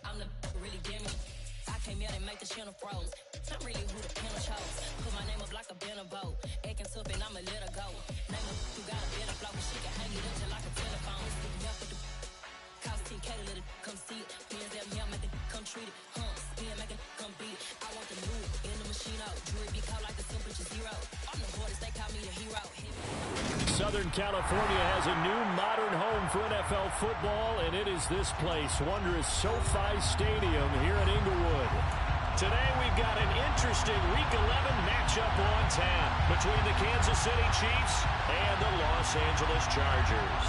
I'm the really gimme. I came here to make the channel froze. I'm really who the panel chose. Put my name up like a banner boat. Acting tough and I'ma let her go. Name her who got a better flow. She can hang it up just like a telephone. Sticking up with the cost 10K to let it come see it. Hands down here, make it come treat it. Spin, make it come beat it. I want the new in the machine out. Jewelry be called like the temperature zero. I'm the hardest, they call me the hero. Southern California has a new modern home for NFL football, and it is this place, wondrous SoFi Stadium here in Inglewood. Today we've got an interesting Week 11 matchup on tap between the Kansas City Chiefs and the Los Angeles Chargers.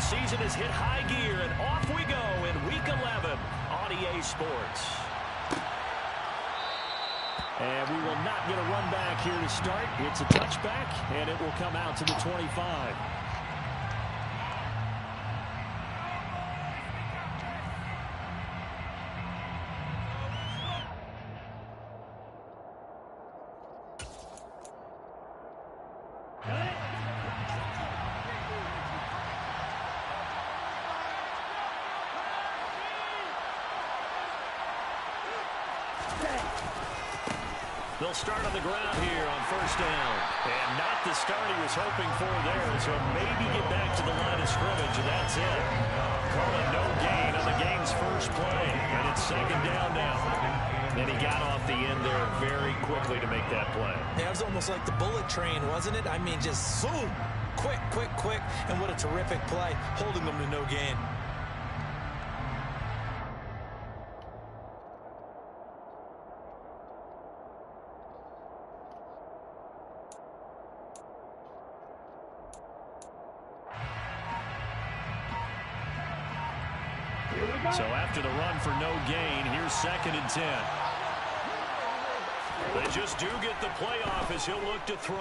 Season has hit high gear, and off we go in Week 11 on EA Sports. And we will not get a run back here to start. It's a touchback, and it will come out to the 25. They'll start on the ground here on first down. And not the start he was hoping for there. So maybe get back to the line of scrimmage, and that's it. Call it no gain on the game's first play. And it's second down now. And he got off the end there very quickly to make that play. Yeah, it was almost like the bullet train, wasn't it? I mean, just zoom. Quick, quick, quick. And what a terrific play, holding them to no gain. So after the run for no gain, here's 2nd and 10. They just do get the playoff as he'll look to throw.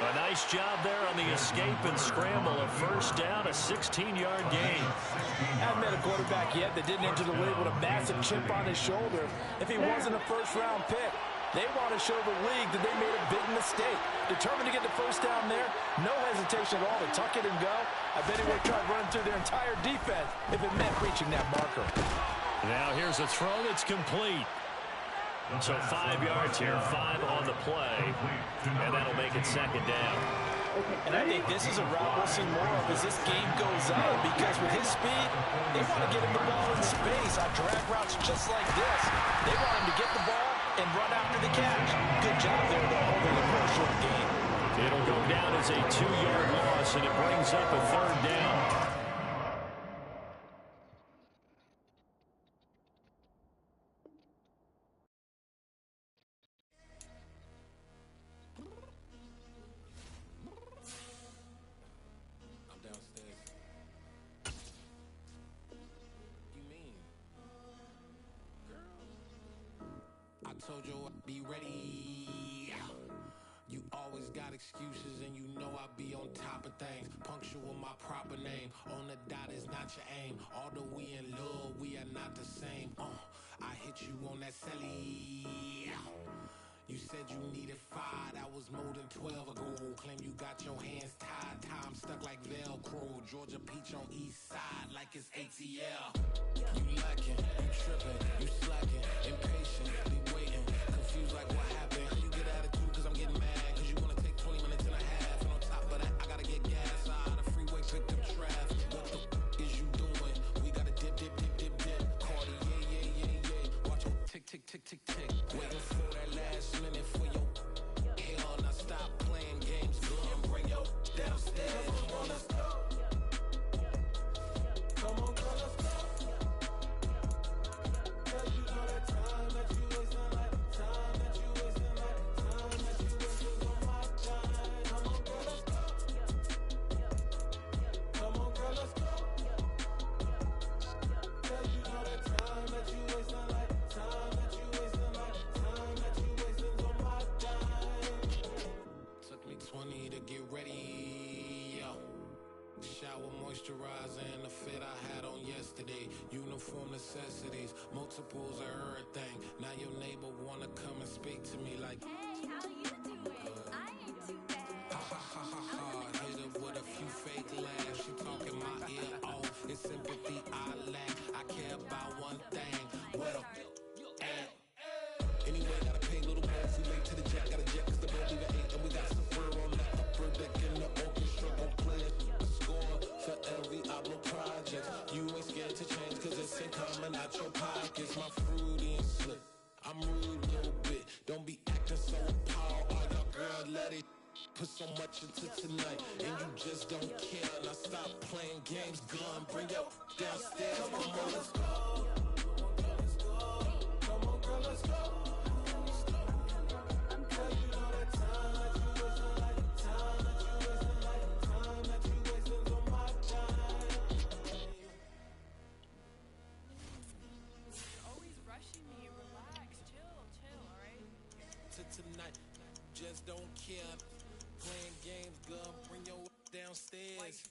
A nice job there on the escape and scramble. A first down, a 16-yard gain. I haven't met a quarterback yet that didn't enter the league with a massive chip on his shoulder if he wasn't a first-round pick. They want to show the league that they made a big mistake. Determined to get the first down there, no hesitation at all to tuck it and go. I bet he would have tried running through their entire defense if it meant reaching that marker. Now here's a throw that's complete. So 5 yards here, 5 on the play, and that'll make it second down. And I think this is a route we'll see more of as this game goes on, because with his speed, they want to get him the ball in space on drag routes just like this. They want him to get the ball and run after the catch. Good job there, though, holding it for a short gain. It'll go down as a 2-yard loss, and it brings up a third down. Told you I'd be ready. You always got excuses and you know I be on top of things. Punctual my proper name. On the dot is not your aim. Although we in love, we are not the same. I hit you on that celly. You said you needed 5, that was more than 12 ago. Claim you got your hands tied, time stuck like Velcro. Georgia Peach on east side like it's ATL. You lacking, you tripping, you slacking, impatient, be waiting, confused like what happened. You get attitude cause I'm getting mad, cause you wanna take 20 minutes and a half. And on top of that, I gotta get gas out of the freeway, pick up traffic. What the is you doing? We gotta dip, dip, dip, dip, dip. Cardi, yeah. Watch your tick, tick, tick, tick, tick. Waiting for that last minute for your hell. Now stop playing games, go and bring your downstairs. Come on, let's go. Come on, girl, let's go. Cause you know that time that you wasting, like time that you wasting, like shower moisturizer and the fit I had on yesterday. Uniform necessities, multiples of everything. Now your neighbor wanna come and speak to me like, hey, how you doing? I ain't too bad. ha ha ha ha ha. Hit her with a few fake laughs. She talking my ear off. It's sympathy I lack. I care about one thing. What a at. Anyway, gotta pay a little more if we late to the jack. Got a jet cause the boat leave at 8. And we got some fur on that upper deck in the orchestra. Gon' play a score for every Ablo project. You ain't scared to change cause it's ain't coming out your pockets. My fruity and slick. I'm rude a little bit. Don't be acting so power. All y'all girl let it put so much into tonight. And you just don't care. Now stop playing games. Gun, bring your downstairs. Come on, let's go. Come on, girl, let's go. Tonight, just don't care. Playing games, girl, bring your downstairs.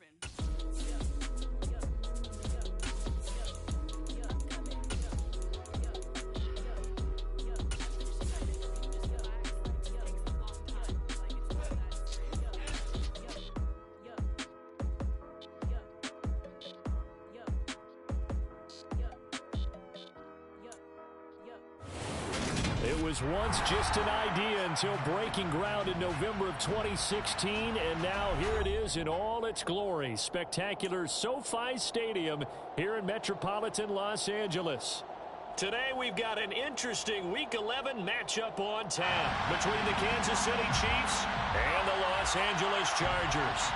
It was once just an idea until breaking ground in November of 2016, and now here it is in all its glory. Spectacular SoFi Stadium here in metropolitan Los Angeles. Today we've got an interesting Week 11 matchup on tap between the Kansas City Chiefs and the Los Angeles Chargers.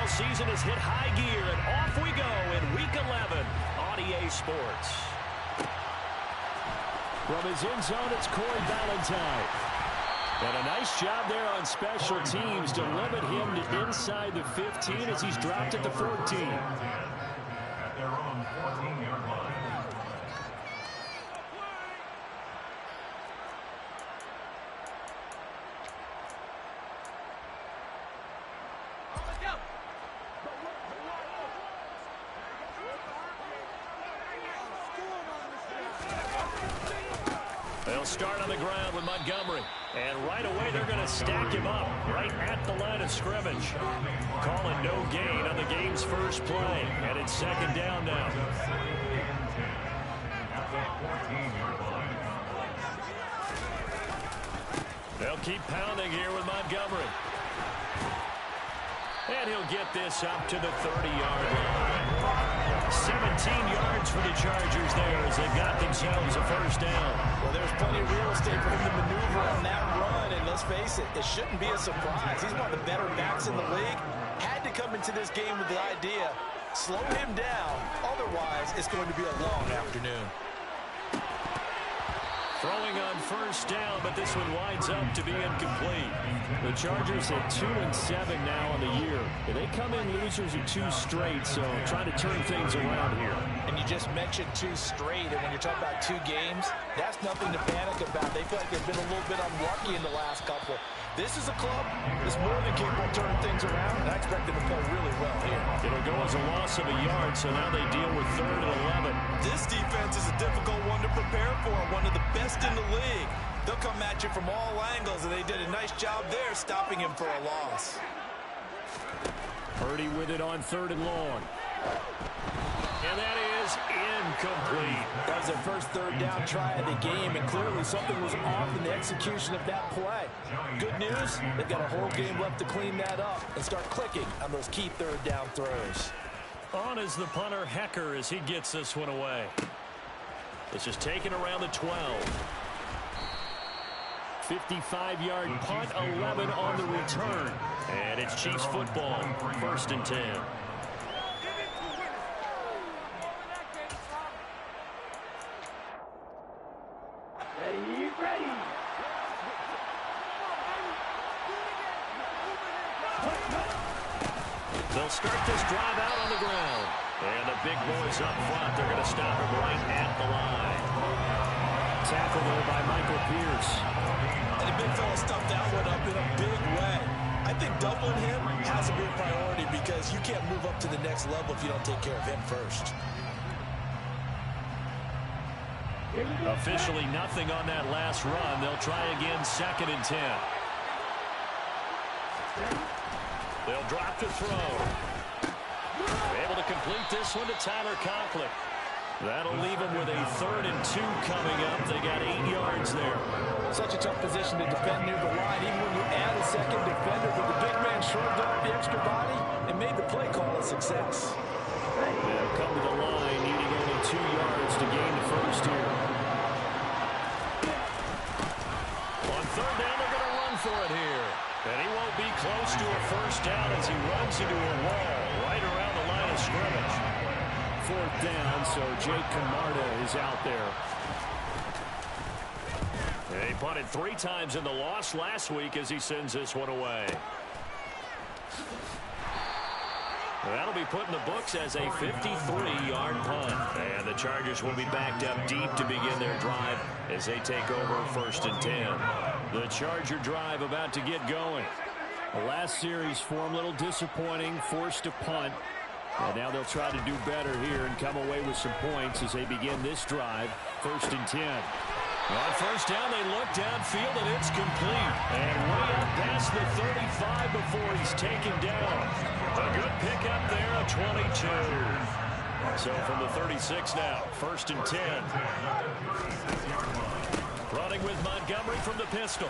Season has hit high gear, and off we go in Week 11 on EA Sports. From his end zone, it's Corey Ballantyne. And a nice job there on special teams to limit him to inside the 15 as he's dropped at the 14. At their own 14-yard line. They'll start on the ground with Montgomery. And right away, they're going to stack him up right at the line of scrimmage. Calling no gain on the game's first play. And it's second down now. They'll keep pounding here with Montgomery. And he'll get this up to the 30-yard line. 17 yards for the Chargers there as they've got themselves a first down. Well, there's plenty of real estate for him to maneuver on that run, and let's face it, it shouldn't be a surprise. He's one of the better backs in the league. Had to come into this game with the idea, slow him down, otherwise it's going to be a long afternoon. Throwing on first down, but this one winds up to be incomplete. The Chargers at 2-7 now on the year. They come in losers of 2 straight, so trying to turn things around here. And you just mentioned 2 straight, and when you're talking about 2 games, that's nothing to panic about. They feel like they've been a little bit unlucky in the last couple. This is a club that's more than capable of turning things around, and I expect them to play really well here. It'll go as a loss of a yard, so now they deal with 3rd and 11. This defense is a difficult one to prepare for, one of the best in the league. They'll come at you from all angles, and they did a nice job there stopping him for a loss. Purdy with it on 3rd and long. And that is incomplete. That was their first 3rd down try of the game, and clearly something was off in the execution of that play. Good news, they've got a whole game left to clean that up and start clicking on those key 3rd down throws. On is the punter, Hecker, as he gets this one away. This is taken around the 12. 55-yard punt, 11 on the return. And it's Chiefs football, 1st and 10. They'll start this drive out on the ground. And the big boys up front, they're going to stop him right at the line. Tackle there by Michael Pierce. And the big fella stuffed that one up in a big way. I think doubling him has to be a priority because you can't move up to the next level if you don't take care of him first. Officially nothing on that last run. They'll try again, 2nd and 10. They'll drop to throw. Able to complete this one to Tyler Conklin. That'll leave them with a 3rd and 2 coming up. They got 8 yards there. Such a tough position to defend near the line, even when you add a second defender. But the big man shrugged off the extra body and made the play call a success. They'll come to the line, needing only 2 yards to gain the first here. On 3rd down, they're going to run for it here. And he won't be close to a first down as he runs into a wall right around the line of scrimmage. 4th down, so Jake Camarda is out there. They punted 3 times in the loss last week as he sends this one away. That'll be put in the books as a 53-yard punt. And the Chargers will be backed up deep to begin their drive as they take over 1st and 10. The Charger drive about to get going. The last series for them, a little disappointing, forced to punt. And now they'll try to do better here and come away with some points as they begin this drive, 1st and 10. On 1st down, they look downfield, and it's complete. And way up past the 35 before he's taken down. A good pickup there, a 22. So from the 36 now, 1st and 10. Running with Montgomery from the pistol.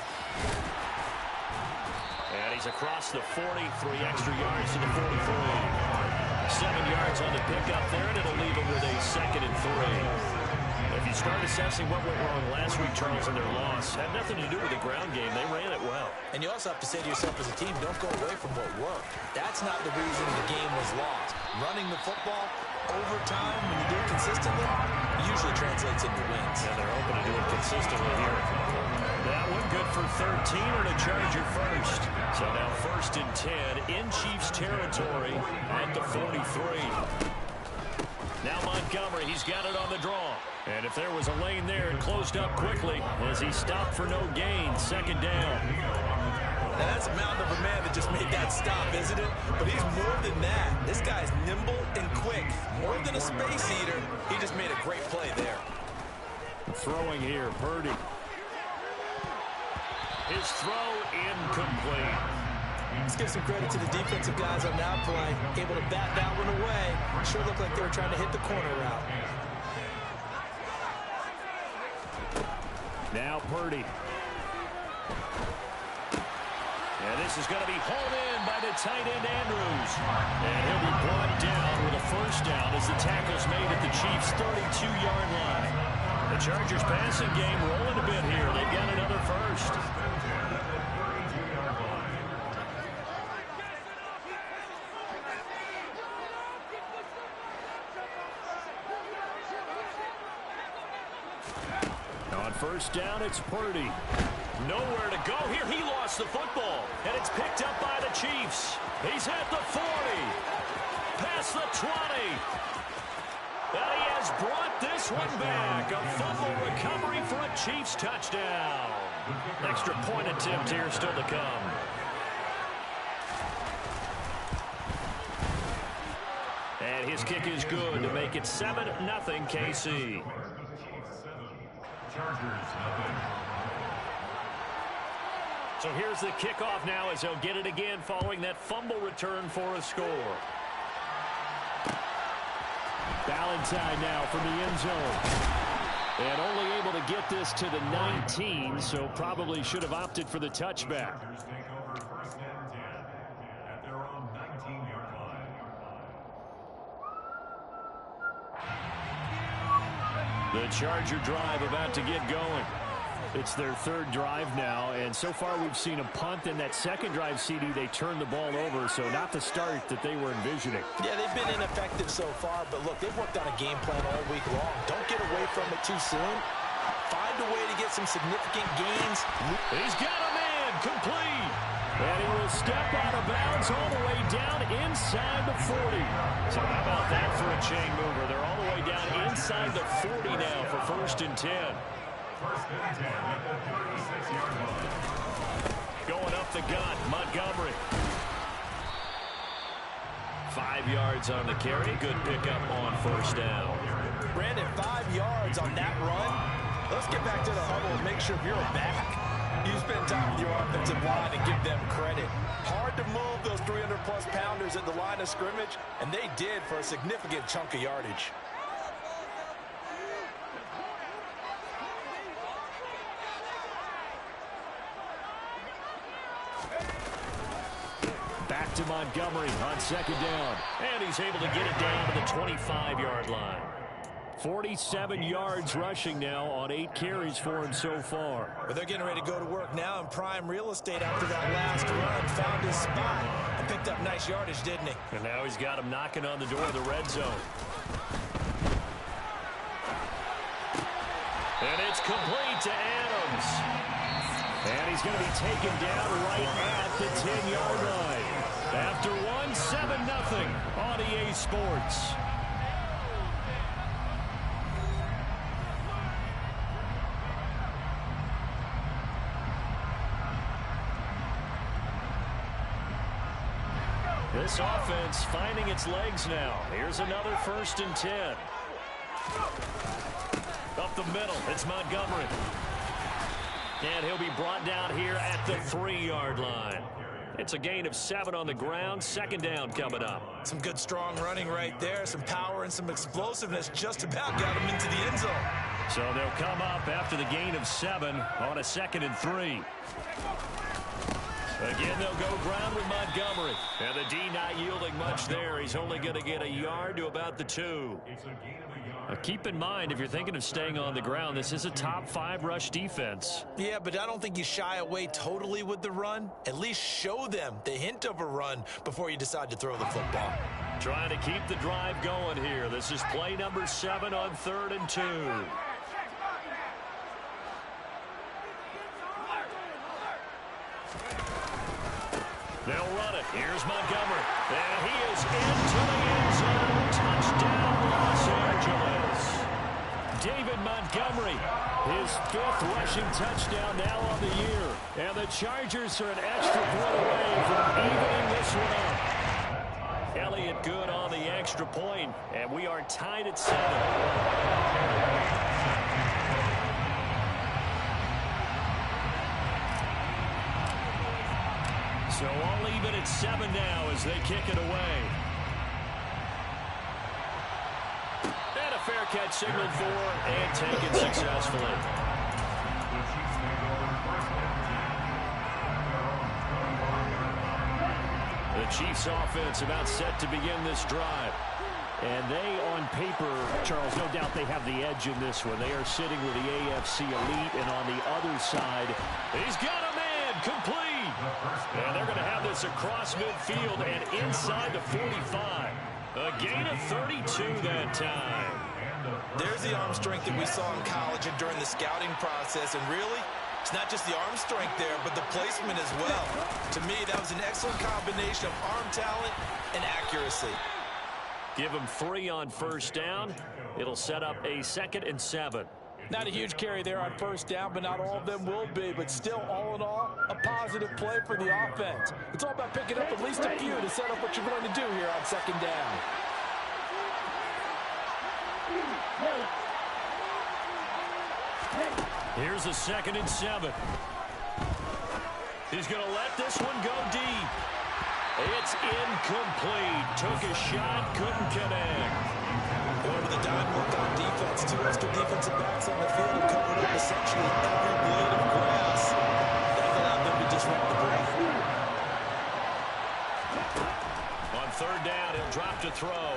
And he's across the 40, 3 extra yards to the 43. 7 yards on the pickup there, and it'll leave him with a 2nd and 3. If you start assessing what went wrong last week, Charles, in their loss, had nothing to do with the ground game. They ran it well. And you also have to say to yourself as a team, don't go away from what worked. That's not the reason the game was lost. Running the football over time, when you do it consistently, usually translates into wins. And they're hoping to do it consistently here. That one good for 13 and a Charger first. So now 1st and 10 in Chiefs territory at the 43. Now Montgomery, he's got it on the draw. And if there was a lane there, it closed up quickly as he stopped for no gain. 2nd down. Now that's a mountain of a man that just made that stop, isn't it? But he's more than that. This guy's nimble and quick. More than a space eater, he just made a great play there. Throwing here, Purdy. His throw incomplete. Let's give some credit to the defensive guys on that play. Able to bat that one away. Sure looked like they were trying to hit the corner route. Now Purdy. And this is going to be hauled in by the tight end Andrews. And he'll be brought down with a first down as the tackle's made at the Chiefs' 32-yard line. The Chargers passing game rolling a bit here. They've got another first. On 1st down, it's Purdy. Nowhere to go here. He lost the football, and it's picked up by the Chiefs. He's at the 40, past the 20. And he has brought this one back. A fumble recovery for a Chiefs touchdown. Extra point attempt here still to come. And his kick is good to make it 7-0 KC. So here's the kickoff now as they'll get it again following that fumble return for a score. Valentine now from the end zone. And only able to get this to the 19, so probably should have opted for the touchback. The Charger drive about to get going. It's their 3rd drive now, and so far we've seen a punt. In that 2nd drive, CD, they turned the ball over, so not the start that they were envisioning. Yeah, they've been ineffective so far, but look, they've worked on a game plan all week long. Don't get away from it too soon. Find a way to get some significant gains. He's got a man complete. And he will step out of bounds all the way down inside the 40. So how about that for a chain mover? They're all the way down inside the 40 now for 1st and 10. 1st and 10 at the 36-yard line. Going up the gut, Montgomery. 5 yards on the carry. Good pickup on 1st down. Brandon, 5 yards on that run. Let's get back to the huddle and make sure if you're a back, you spend time with your offensive line and give them credit. Hard to move those 300-plus pounders at the line of scrimmage, and they did for a significant chunk of yardage. Back to Montgomery on 2nd down. And he's able to get it down to the 25-yard line. 47 yards rushing now on 8 carries for him so far. But they're getting ready to go to work now in prime real estate after that last run. Found his spot and picked up nice yardage, didn't he? And now he's got him knocking on the door of the red zone. And it's complete to Adams. And he's going to be taken down right at the 10-yard line. After 7-0 on EA Sports. This offense finding its legs now. Here's another 1st and 10. Up the middle, it's Montgomery. And he'll be brought down here at the 3-yard line. It's a gain of 7 on the ground. 2nd down coming up. Some good strong running right there. Some power and some explosiveness just about got him into the end zone. So they'll come up after the gain of 7 on a 2nd and 3. Again, they'll go ground with Montgomery. And the D not yielding much there. He's only going to get a yard to about the 2. Keep in mind, if you're thinking of staying on the ground, this is a top 5 rush defense. Yeah, but I don't think you shy away totally with the run. At least show them the hint of a run before you decide to throw the football. Trying to keep the drive going here. This is play number 7 on 3rd and 2. They'll run it. Here's Montgomery. And he is into the end zone. Touchdown, Los Angeles. David Montgomery, his 5th rushing touchdown now on the year. And the Chargers are an extra point away from evening this one up. Elliott good on the extra point, and we are tied at 7. So all even at 7 now as they kick it away. And a fair catch signaled for and taken successfully. The Chiefs offense about set to begin this drive. And they, on paper, Charles, no doubt they have the edge in this one. They are sitting with the AFC elite, and on the other side, he's got a man complete. And they're going to have this across midfield and inside the 45. A gain of 32 that time. There's the arm strength that we saw in college and during the scouting process. And really, it's not just the arm strength there, but the placement as well. To me, that was an excellent combination of arm talent and accuracy. Give him 3 on 1st down. It'll set up a 2nd and 7. Not a huge carry there on 1st down, but not all of them will be. But still, all in all, a positive play for the offense. It's all about picking up at least a few to set up what you're going to do here on 2nd down. Here's a 2nd and 7. He's going to let this one go deep. It's incomplete. Took a shot, couldn't connect. Going to the dime work on defense. 2 extra defensive backs on the field and covered up essentially every blade of grass. That allowed them to disrupt the break. On 3rd down, he'll drop to throw.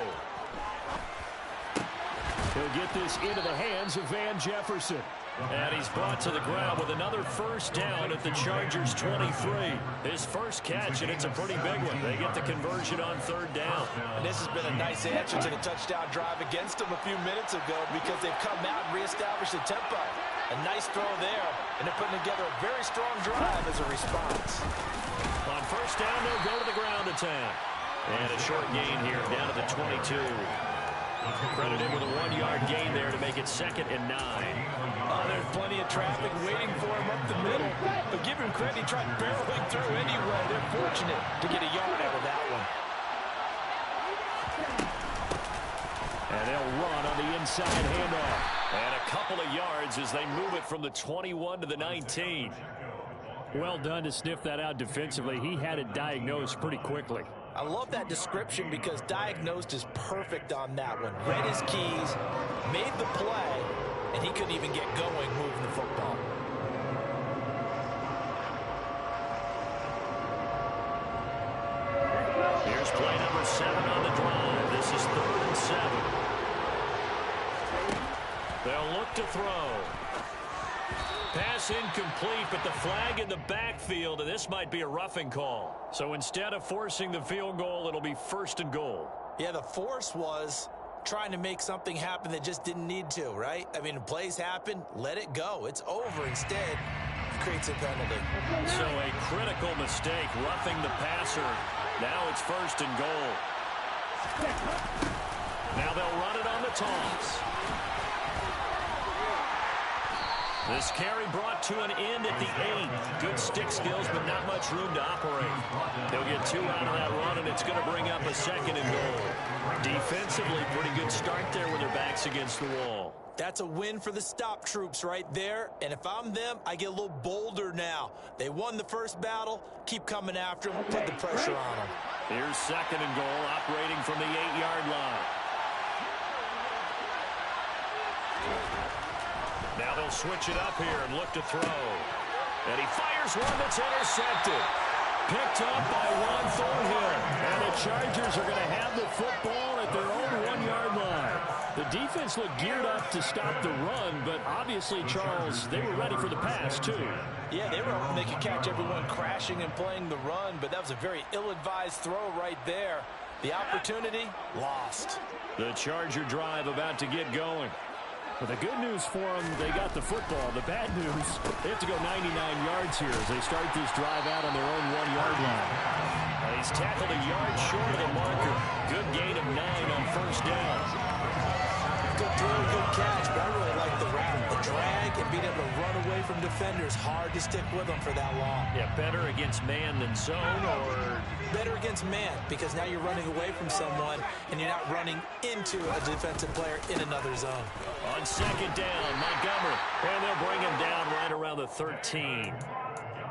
He'll get this into the hands of Van Jefferson. And he's brought to the ground with another 1st down at the Chargers 23. His first catch, and it's a pretty big one. They get the conversion on 3rd down. And this has been a nice answer to the touchdown drive against them a few minutes ago because they've come out and reestablished the tempo. A nice throw there, and they're putting together a very strong drive as a response. On 1st first down, they'll go to the ground attack. And a short gain here, down to the 22. Credited with a 1-yard gain there to make it 2nd and 9. Oh, there's plenty of traffic waiting for him up the middle. But give him credit, he tried barreling through anyway. They're fortunate to get a yard out of that one. And they'll run on the inside handoff. And a couple of yards as they move it from the 21 to the 19. Well done to sniff that out defensively. He had it diagnosed pretty quickly. I love that description because diagnosed is perfect on that one. Read his keys, made the play, and he couldn't even get going moving the football. Here's play number 7 on the drive. This is 3rd and 7. They'll look to throw. Pass incomplete, but the flag in the backfield, and this might be a roughing call. So instead of forcing the field goal, it'll be 1st and goal. Yeah, the force was trying to make something happen that just didn't need to, right? I mean, plays happen, let it go. It's over. Instead, it creates a penalty. So a critical mistake, roughing the passer. Now it's 1st and goal. Now they'll run it on the toss. This carry brought to an end at the 8. Good stick skills, but not much room to operate. They'll get 2 out of that run, and it's going to bring up a 2nd and goal. Defensively, pretty good start there with their backs against the wall. That's a win for the stop troops right there. And if I'm them, I get a little bolder now. They won the first battle. Keep coming after them. Put the pressure on them. Here's 2nd and goal, operating from the 8-yard line. Now they'll switch it up here and look to throw. And he fires one that's intercepted. Picked up by Ron Thornhill. And the Chargers are going to have the football at their own 1-yard line. The defense looked geared up to stop the run, but obviously, Charles, they were ready for the pass, too. Yeah, they were hoping they could catch everyone crashing and playing the run, but that was a very ill-advised throw right there. The opportunity, lost. The Charger drive about to get going. Well, the good news for them, they got the football. The bad news, they have to go 99 yards here as they start this drive out on their own 1-yard line. And he's tackled a yard short of the marker. Good gain of 9 on 1st down. Good throw, good catch, but I really like the route. The drag and being able to run away from defenders. Hard to stick with them for that long. Yeah, better against man than zone, or better against man, because now you're running away from someone and you're not running into a defensive player in another zone. On 2nd down, Montgomery, and they'll bring him down right around the 13.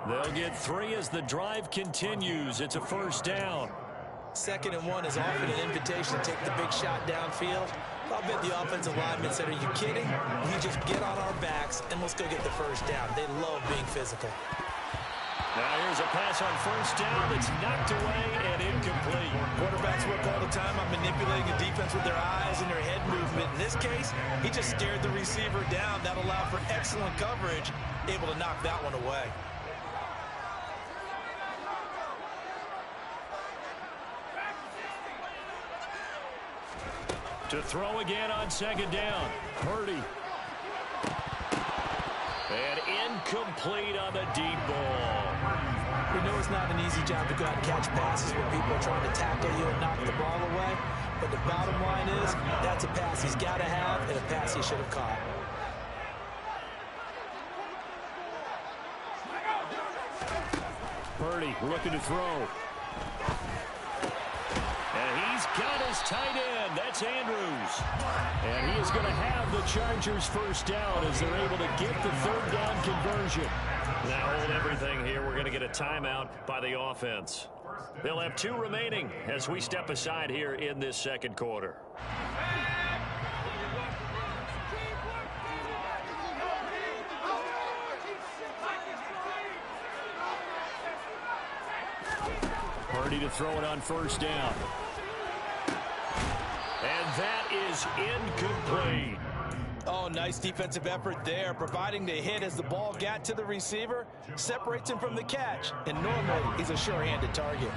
They'll get 3 as the drive continues. It's a 1st down. 2nd and 1 is often an invitation to take the big shot downfield. I'll bet the offensive lineman said, "Are you kidding? You just get on our backs and let's go get the 1st down." They love being physical. Now here's a pass on 1st down that's knocked away and incomplete. Quarterbacks work all the time on manipulating the defense with their eyes and their head movement. In this case, he just scared the receiver down. That allowed for excellent coverage, able to knock that one away. To throw again on 2nd down. Purdy. And incomplete on the deep ball. We know it's not an easy job to go out and catch passes where people are trying to tackle you and knock the ball away. But the bottom line is, that's a pass he's got to have and a pass he should have caught. Purdy looking to throw. And he's got his tight end. That's Andrews. And he is going to have the Chargers 1st down as they're able to get the 3rd down conversion. Now hold everything here. We're going to get a timeout by the offense. They'll have 2 remaining as we step aside here in this 2nd quarter. Purdy to throw it on 1st down. And that is incomplete. Oh, nice defensive effort there, providing the hit as the ball got to the receiver, separates him from the catch, and normally he's a sure-handed target.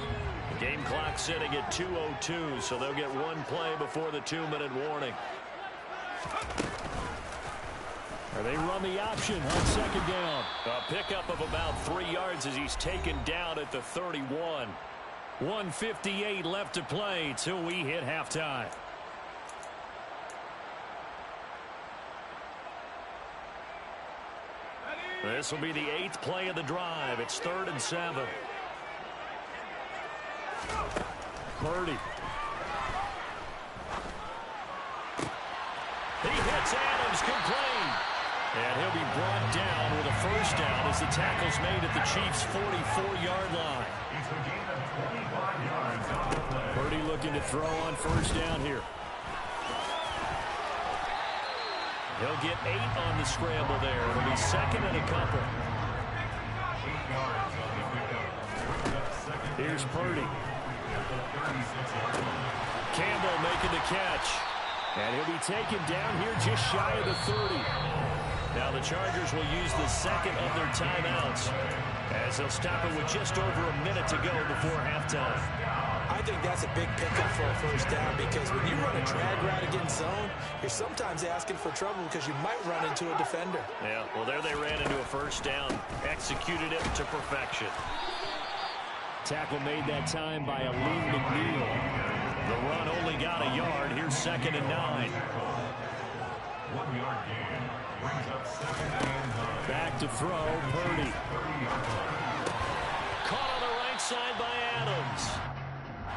The game clock sitting at 2:02, so they'll get 1 play before the 2-minute warning. They run the option on second down. A pickup of about 3 yards as he's taken down at the 31. 1:58 left to play till we hit halftime. This will be the 8th play of the drive. It's 3rd and 7. Purdy. He hits Adams complete. And he'll be brought down with a first down as the tackle's made at the Chiefs' 44-yard line. Purdy looking to throw on first down here. He'll get 8 on the scramble there. It'll be 2nd and a couple. Here's Purdy. Campbell making the catch. And he'll be taken down here just shy of the 30. Now the Chargers will use the 2nd of their timeouts as they'll stop it with just over a minute to go before halftime. I think that's a big pickup for a first down because when you run a drag route against zone, you're sometimes asking for trouble because you might run into a defender. Yeah, well, there they ran into a first down, executed it to perfection. Tackle made that time by Aleem McNeil. The run only got a yard. Here's 2nd and 9. 1 yard gain. Brings up 2nd and 9. Back to throw, Purdy. Caught on the right side by Adams.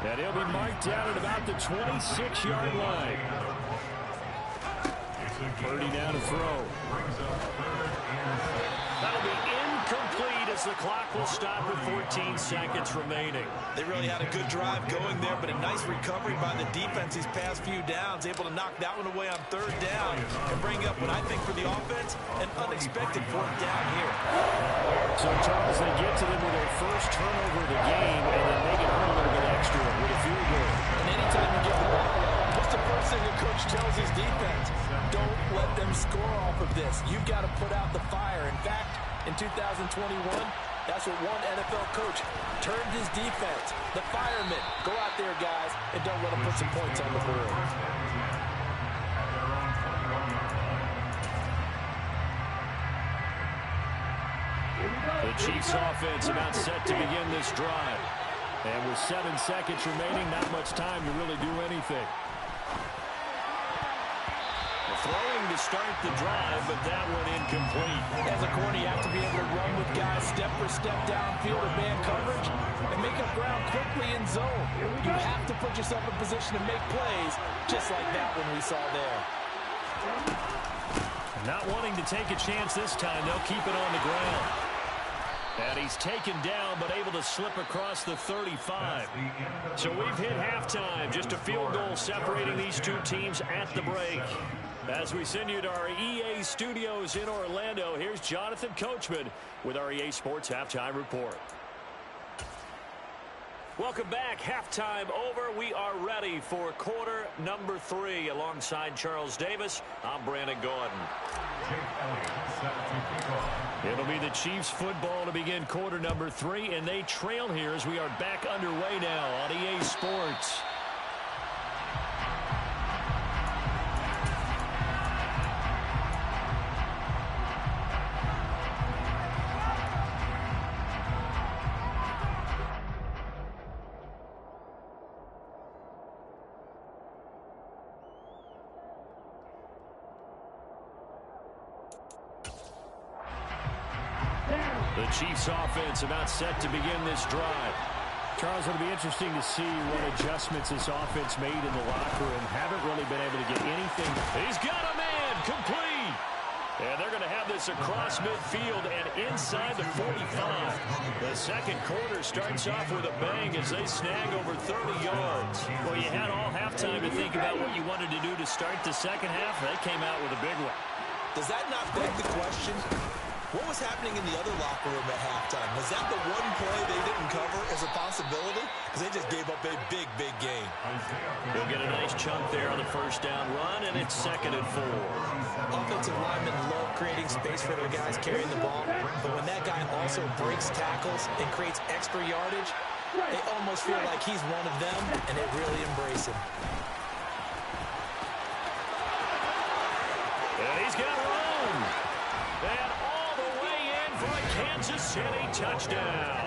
And he'll be marked down at about the 26-yard line. Purdy now to throw. That'll be incomplete as the clock will stop with 14 seconds remaining. They really had a good drive going there, but a nice recovery by the defense these past few downs, able to knock that one away on 3rd down and bring up what I think for the offense, an unexpected 4th down here. So, Charles, they get to them with their first turnover of the game and then make it earn a little bit extra with a field goal. And anytime you get the ball, what's the first thing a coach tells his defense? Don't let them score off of this. You've got to put out the fire. In fact, in 2021, that's what one NFL coach turned his defense. The firemen. Go out there, guys, and don't let them put some points on the board. The Chiefs offense about set to begin this drive. And with 7 seconds remaining, not much time to really do anything. Throwing to start the drive, but that one incomplete. As a corner, you have to be able to run with guys step for step downfield in man coverage and make up ground quickly in zone. You have to put yourself in position to make plays, just like that one we saw there. Not wanting to take a chance this time, they'll keep it on the ground. And he's taken down, but able to slip across the 35. So we've hit halftime. Just a field goal separating these two teams at the break. As we send you to our EA studios in Orlando, here's Jonathan Coachman with our EA Sports Halftime Report. Welcome back. Halftime over. We are ready for quarter number 3. Alongside Charles Davis, I'm Brandon Gordon. It'll be the Chiefs football to begin quarter number 3, and they trail here as we are back underway now on EA Sports. The Chiefs offense about set to begin this drive. Charles, it'll be interesting to see what adjustments this offense made in the locker room. Haven't really been able to get anything. He's got a man complete. And they're going to have this across midfield and inside the 45. The second quarter starts off with a bang as they snag over 30 yards. Well, you had all halftime to think about what you wanted to do to start the second half. They came out with a big one. Does that not beg the question? What was happening in the other locker room at halftime? Was that the one play they didn't cover as a possibility? Because they just gave up a big, big game. They'll get a nice chunk there on the first down run, and it's 2nd and 4. Offensive linemen love creating space for their guys carrying the ball, but when that guy also breaks tackles and creates extra yardage, they almost feel like he's one of them, and they really embrace him. And he's got room. And all the way in for a Kansas City touchdown.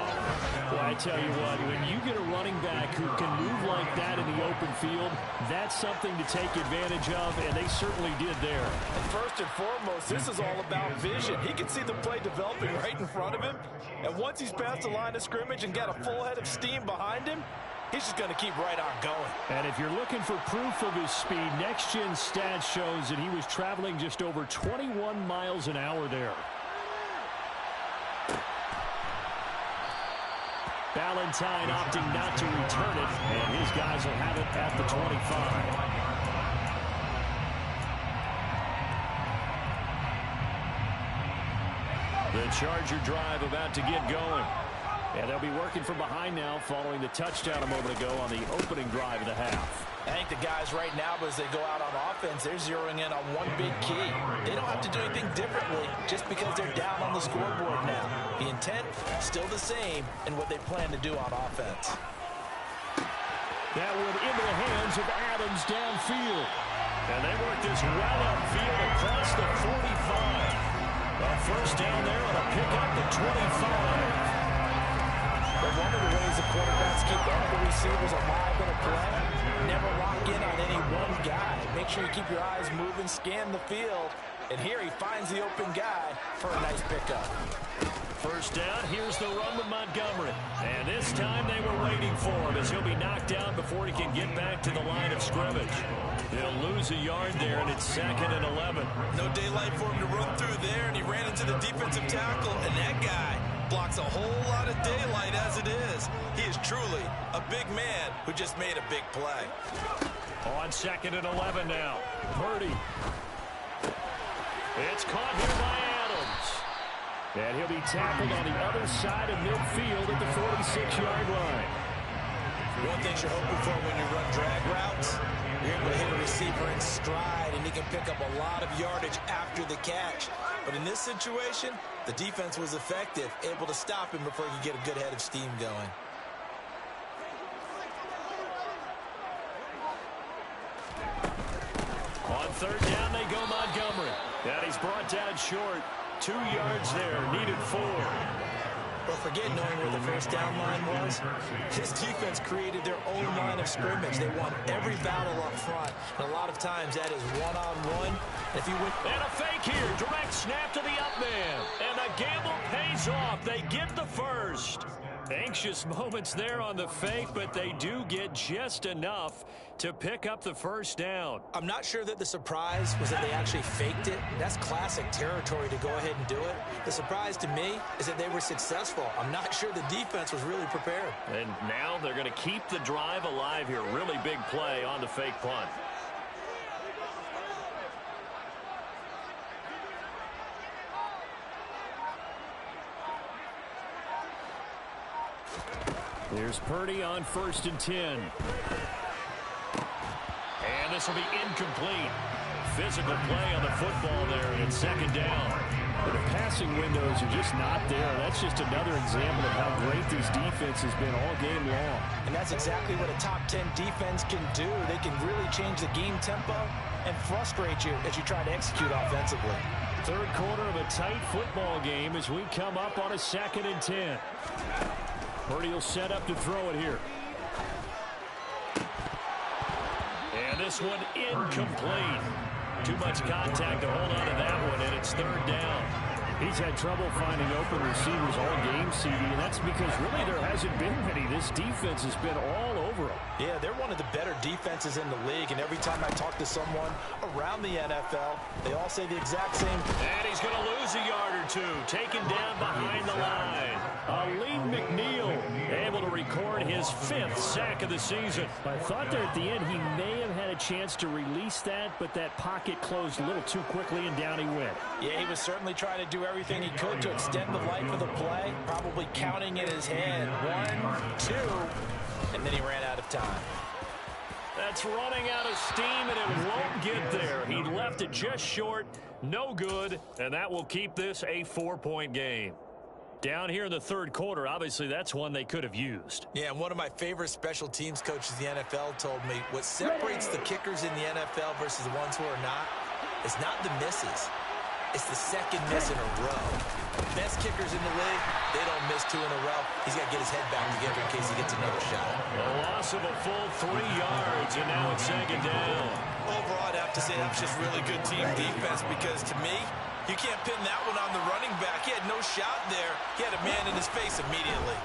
Well, I tell you what, when you get a running back who can move like that in the open field, that's something to take advantage of, and they certainly did there. And first and foremost, this is all about vision. He can see the play developing right in front of him, and once he's past the line of scrimmage and got a full head of steam behind him, he's just going to keep right on going. And if you're looking for proof of his speed, Next Gen Stats shows that he was traveling just over 21 miles an hour there. Valentine opting not to return it, and his guys will have it at the 25. The Charger drive about to get going. And they'll be working from behind now following the touchdown a moment ago on the opening drive of the half. I think the guys right now, as they go out on offense, they're zeroing in on one big key. They don't have to do anything differently just because they're down on the scoreboard now. The intent, still the same in what they plan to do on offense. That one into the hands of Adams downfield. And they work this well upfield across the 45. A first down there on a pickup at 25. But one of the ways the quarterbacks keep all the receivers alive in a play, never lock in on any one guy. Make sure you keep your eyes moving, scan the field. And here he finds the open guy for a nice pickup. First down, here's the run with Montgomery. And this time they were waiting for him as he'll be knocked down before he can get back to the line of scrimmage. He'll lose a yard there, and it's 2nd and 11. No daylight for him to run through there, and he ran into the defensive tackle, and that guy blocks a whole lot of daylight as it is. He is truly a big man who just made a big play. On 2nd and 11 now. Purdy. It's caught here by Adams. And he'll be tackled on the other side of midfield at the 46-yard line. One thing you're hoping for when you run drag routes, you're able to hit a receiver in stride, and he can pick up a lot of yardage after the catch. But in this situation, the defense was effective, able to stop him before he could get a good head of steam going. On 3rd down, they go Montgomery. And he's brought down short. 2 yards there, needed 4. But forget knowing where the first down line was. This defense created their own line of scrimmage. They won every battle up front. And a lot of times that is one-on-one. If you win... And a fake here. Direct snap to the up man. And the gamble pays off. They get the first. Anxious moments there on the fake, but they do get just enough to pick up the first down. I'm not sure that the surprise was that they actually faked it. That's classic territory to go ahead and do it. The surprise to me is that they were successful. I'm not sure the defense was really prepared. And now they're going to keep the drive alive here. Really big play on the fake punt. Here's Purdy on 1st and 10. And this will be incomplete. Physical play on the football there, and it's 2nd down. But the passing windows are just not there. That's just another example of how great this defense has been all game long. And that's exactly what a top 10 defense can do. They can really change the game tempo and frustrate you as you try to execute offensively. 3rd quarter of a tight football game as we come up on a 2nd and 10. Purdy will set up to throw it here. And this one incomplete. Too much contact to hold on to that one, and it's 3rd down. He's had trouble finding open receivers all game, CD, and that's because really there hasn't been many. This defense has been all over them. Yeah, they're one of the better defenses in the league, and every time I talk to someone around the NFL, they all say the exact same. And he's going to lose a yard or two, taken down behind the line. Aleem McNeil able to record his 5th sack of the season. I thought there at the end he may have had a chance to release that, but that pocket closed a little too quickly, and down he went. Yeah, he was certainly trying to do everything he could to extend the life of the play, probably counting in his head. 1, 2, and then he ran out of time. That's running out of steam, and it won't get there. He left it just short, no good, and that will keep this a 4-point game. Down here in the 3rd quarter, obviously that's one they could have used. Yeah, and one of my favorite special teams coaches in the NFL told me what separates the kickers in the NFL versus the ones who are not is not the misses. It's the second miss in a row. Best kickers in the league, they don't miss 2 in a row. He's got to get his head back together in case he gets another shot. A loss of a full 3 yards, and now it's second down. Overall, I'd have to say that was just really good team defense because, to me, you can't pin that one on the running back. He had no shot there. He had a man in his face immediately.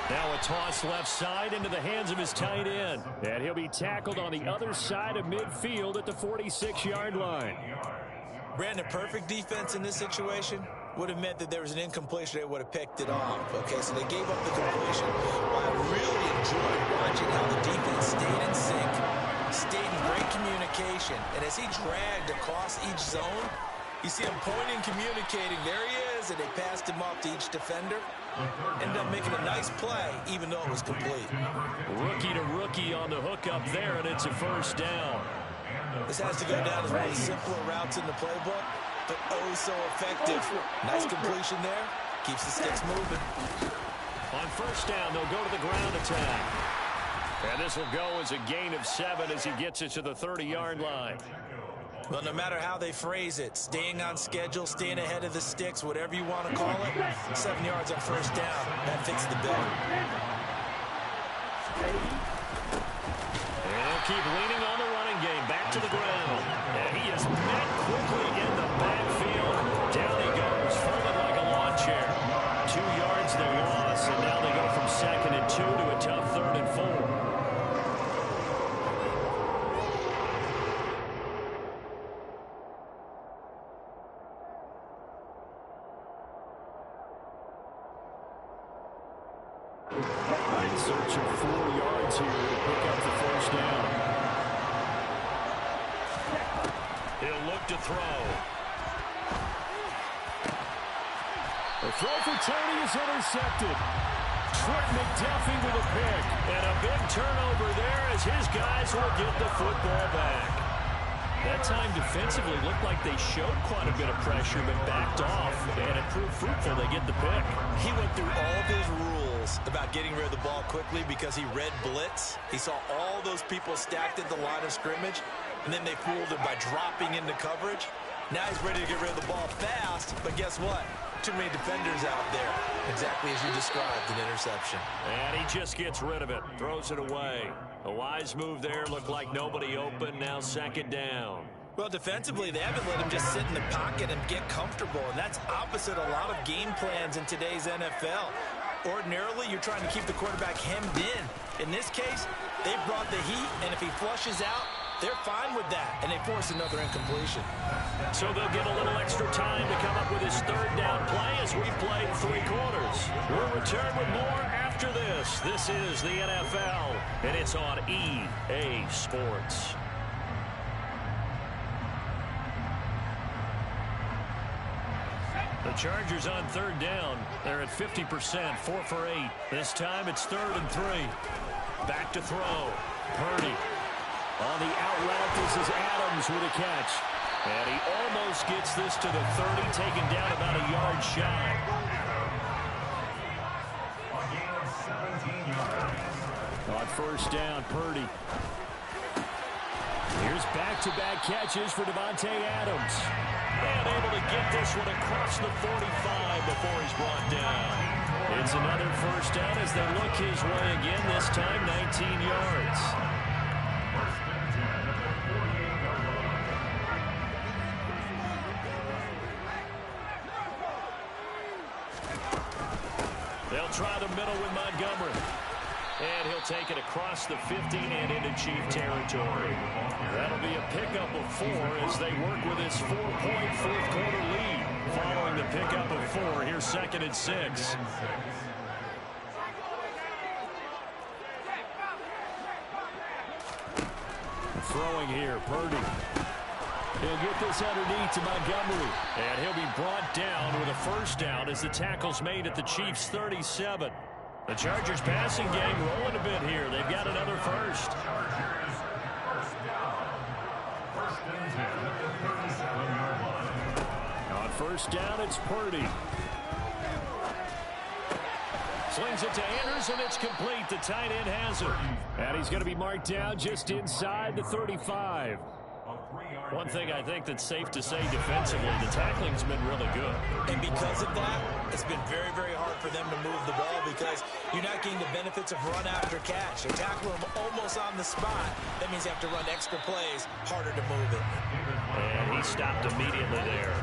Now a toss left side into the hands of his tight end. And he'll be tackled on the other side of midfield at the 46-yard line. Brandon, perfect defense in this situation would have meant that there was an incompletion. They would have picked it off. Okay, so they gave up the completion. I really enjoyed watching how the defense stayed in sync, stayed in great communication. And as he dragged across each zone, you see him pointing, communicating. There he is, and they passed him off to each defender. Ended up making a nice play, even though it was complete. Rookie to rookie on the hook up there, and it's a first down. This has to go down as one of the simpler routes in the playbook, but oh so effective. Nice completion there. Keeps the sticks moving. On first down, they'll go to the ground attack. And this will go as a gain of 7 as he gets it to the 30-yard line. Well, no matter how they phrase it, staying on schedule, staying ahead of the sticks, whatever you want to call it, 7 yards on first down, that fits the bill. They'll keep leaning on the running game. Back to the ground. And he is met quickly in the backfield. Down he goes, folded like a lawn chair. 2 yards they lost, and now they go from 2nd and 2 to a tough 3rd and 4. In search of 4 yards here to pick up the first down. He'll look to throw. The throw for Tony is intercepted. Trent McDuffie with a pick. And a big turnover there as his guys will get the football back. That time defensively looked like they showed quite a bit of pressure but backed off. And it proved fruitful. They get the pick. He went through all of his rules about getting rid of the ball quickly because he read blitz. He saw all those people stacked at the line of scrimmage, and then they fooled him by dropping into coverage. Now he's ready to get rid of the ball fast, but guess what? Too many defenders out there. Exactly as you described, an interception. And he just gets rid of it, throws it away. A wise move there, looked like nobody open, now 2nd down. Well, defensively, they haven't let him just sit in the pocket and get comfortable, and that's opposite a lot of game plans in today's NFL. Ordinarily, you're trying to keep the quarterback hemmed in. In this case, they brought the heat, and if he flushes out, they're fine with that, and they force another incompletion. So they'll get a little extra time to come up with his 3rd down play as we've played 3 quarters. We'll return with more after this. This is the NFL, and it's on EA Sports. The Chargers on 3rd down. They're at 50%, 4 for 8. This time it's 3rd and 3. Back to throw. Purdy. On the out route, this is Adams with a catch. And he almost gets this to the 30, taken down about a yard shy. On first down, Purdy. Here's back-to-back catches for Davante Adams. And able to get this one across the 45 before he's brought down. It's another first down as they look his way again, this time 19 yards. They'll try the middle with Montgomery. And he'll take it across the 50 and into Chief territory. That'll be a pickup of 4 as they work with his 4-point fourth-quarter lead. Following the pickup of 4, here's 2nd and 6. Throwing here, Purdy. He'll get this underneath to Montgomery. And he'll be brought down with a first down as the tackle's made at the Chiefs' 37. The Chargers passing game rolling a bit here. They've got another first. On first down, it's Purdy. Slings it to Anderson. It's complete. The tight end has it. And he's going to be marked down just inside the 35. One thing I think that's safe to say defensively, the tackling's been really good. And because of that, it's been very, very hard for them to move the ball because you're not getting the benefits of run after catch. They're tackling them almost on the spot. That means you have to run extra plays, harder to move it. And he stopped immediately there.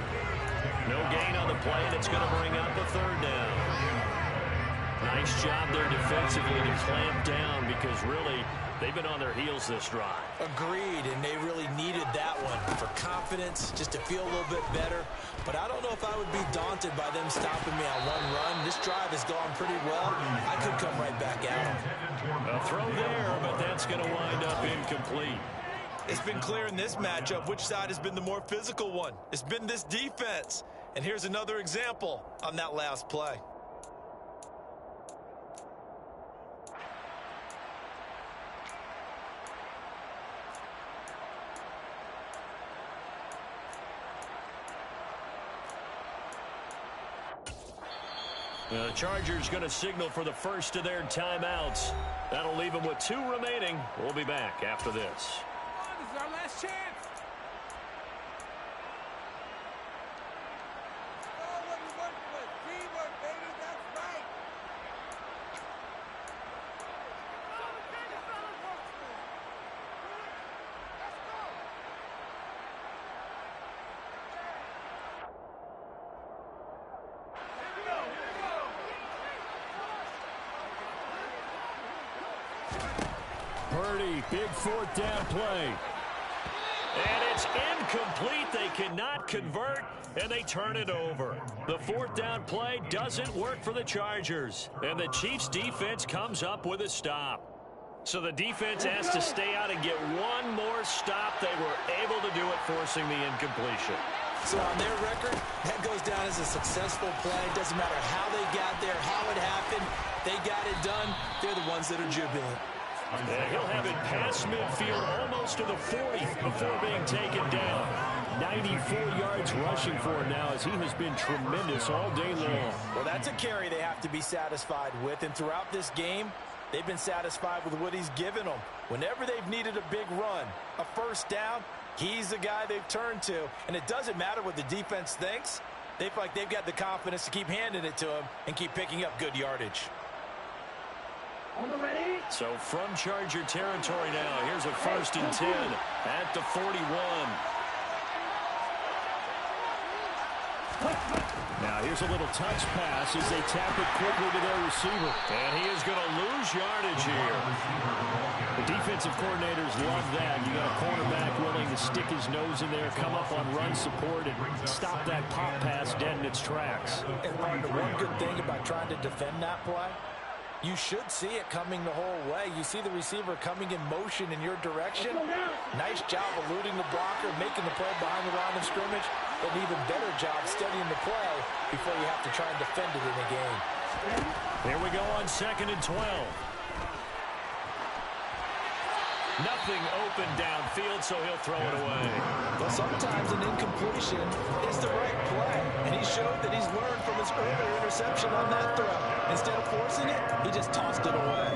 No gain on the play, and it's going to bring up a third down. Nice job there defensively to clamp down because really they've been on their heels this drive. Agreed, and they really needed that one for confidence, just to feel a little bit better. But I don't know if I would be daunted by them stopping me on one run. This drive has gone pretty well. I could come right back at them. A throw there, but that's going to wind up incomplete. It's been clear in this matchup which side has been the more physical one. It's been this defense. And here's another example on that last play. The Chargers going to signal for the first of their timeouts. That'll leave them with 2 remaining. We'll be back after this. This is our last chance. Purdy, big 4th down play. And it's incomplete. They cannot convert, and they turn it over. The 4th down play doesn't work for the Chargers, and the Chiefs' defense comes up with a stop. So the defense has to stay out and get one more stop. They were able to do it, forcing the incompletion. So on their record, that goes down as a successful play. It doesn't matter how they got there, how it happened. They got it done. They're the ones that are jubilant. And he'll have it past midfield, almost to the 40 before being taken down. 94 yards rushing for him now as he has been tremendous all day long. Well, that's a carry they have to be satisfied with. And throughout this game, they've been satisfied with what he's given them. Whenever they've needed a big run, a first down, he's the guy they've turned to. And it doesn't matter what the defense thinks. They feel like they've got the confidence to keep handing it to him and keep picking up good yardage. So from Charger territory now, here's a 1st and 10 at the 41. Now here's a little touch pass as they tap it quickly to their receiver. And he is going to lose yardage here. The defensive coordinators love that. You got a cornerback willing to stick his nose in there, come up on run support, and stop that pop pass dead in its tracks. And the one good thing about trying to defend that play, you should see it coming the whole way. You see the receiver coming in motion in your direction. Nice job eluding the blocker, making the play behind the line of scrimmage. But an even better job studying the play before you have to try and defend it in a game. Here we go on 2nd and 12. Nothing open downfield, so he'll throw it away. Well, sometimes an incompletion is the right play. And he showed that he's learned from his earlier interception on that throw. Instead of forcing it, he just tossed it away.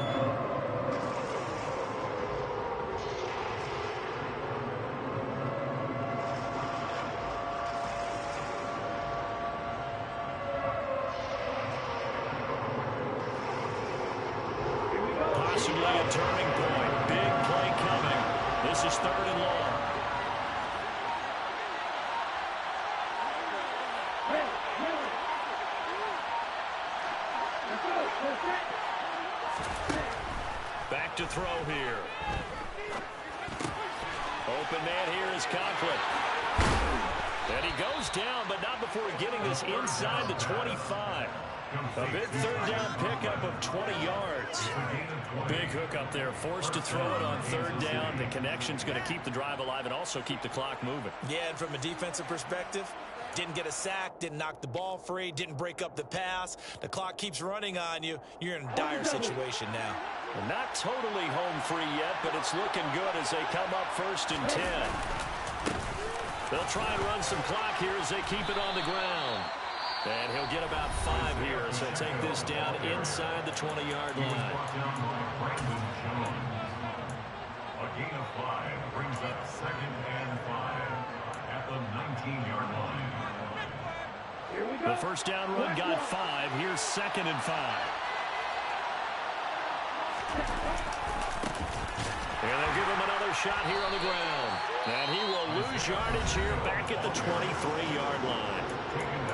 Possibly a turning point. Big play coming. This is 3rd and long. Back to throw here. Open man here is Conklin. And he goes down, but not before getting this inside the 25. A big 3rd down pickup of 20 yards. Big hook up there, forced to throw it on 3rd down. The connection's going to keep the drive alive and also keep the clock moving. Yeah, and from a defensive perspective, didn't get a sack, didn't knock the ball free, didn't break up the pass. The clock keeps running on you. You're in a dire situation now. Well, not totally home free yet, but it's looking good as they come up 1st and 10. They'll try and run some clock here as they keep it on the ground. And he'll get about 5 here, so he'll take this down inside the 20-yard line. A gain of 5 brings up 2nd and 5 at the 19-yard line. The first down run got 5. Here's 2nd and 5. And they'll give him another shot here on the ground. And he will lose yardage here back at the 23-yard line.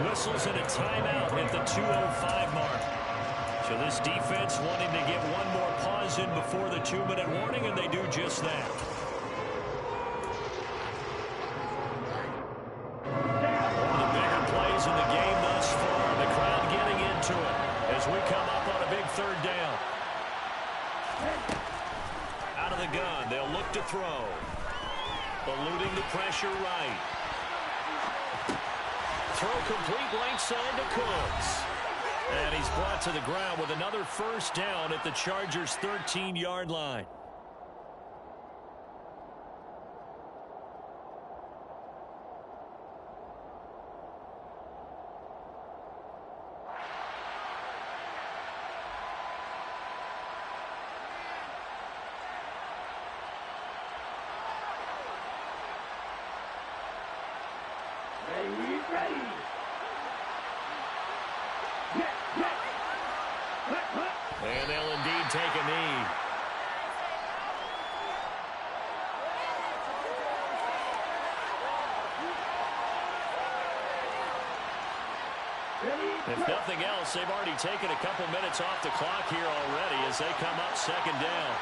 Whistles and a timeout at the 2:05 mark. So this defense wanting to get one more pause in before the 2-minute warning, and they do just that. One of the bigger plays in the game thus far. The crowd getting into it as we come up on a big 3rd down. Out of the gun, they'll look to throw. Eluding the pressure right. Throw complete length side to Cooks. And he's brought to the ground with another first down at the Chargers' 13-yard line. And they'll indeed take a knee. If nothing else, they've already taken a couple minutes off the clock here already as they come up 2nd down.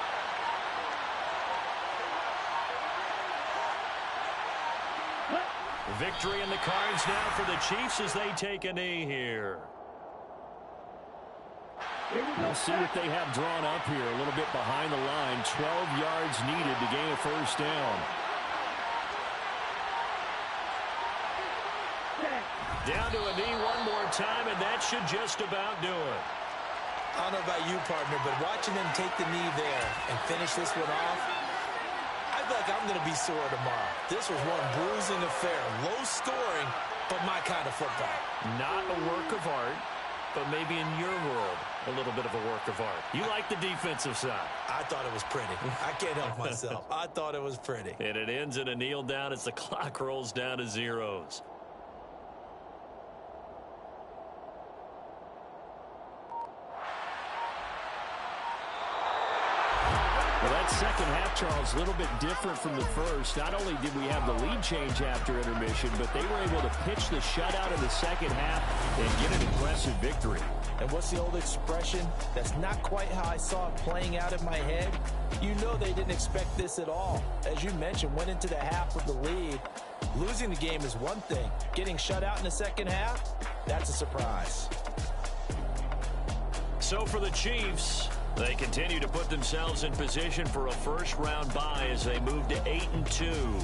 Victory in the cards now for the Chiefs as they take a knee here. We'll see what they have drawn up here a little bit behind the line. 12 yards needed to gain a first down. Down to a knee one more time, and that should just about do it. I don't know about you, partner, but watching them take the knee there and finish this one off, I feel like I'm going to be sore tomorrow. This was one bruising affair. Low scoring, but my kind of football. Not a work of art, but maybe in your world, a little bit of a work of art. You like the defensive side. I thought it was pretty. I can't help myself. I thought it was pretty. And it ends in a kneel down as the clock rolls down to zeros. Well, that second half, Charles, a little bit different from the first. Not only did we have the lead change after intermission, but they were able to pitch the shutout in the second half and get an impressive victory. And what's the old expression? That's not quite how I saw it playing out in my head. You know they didn't expect this at all. As you mentioned, went into the half with the lead. Losing the game is one thing. Getting shut out in the second half, that's a surprise. So for the Chiefs, they continue to put themselves in position for a first-round bye as they move to 8-2.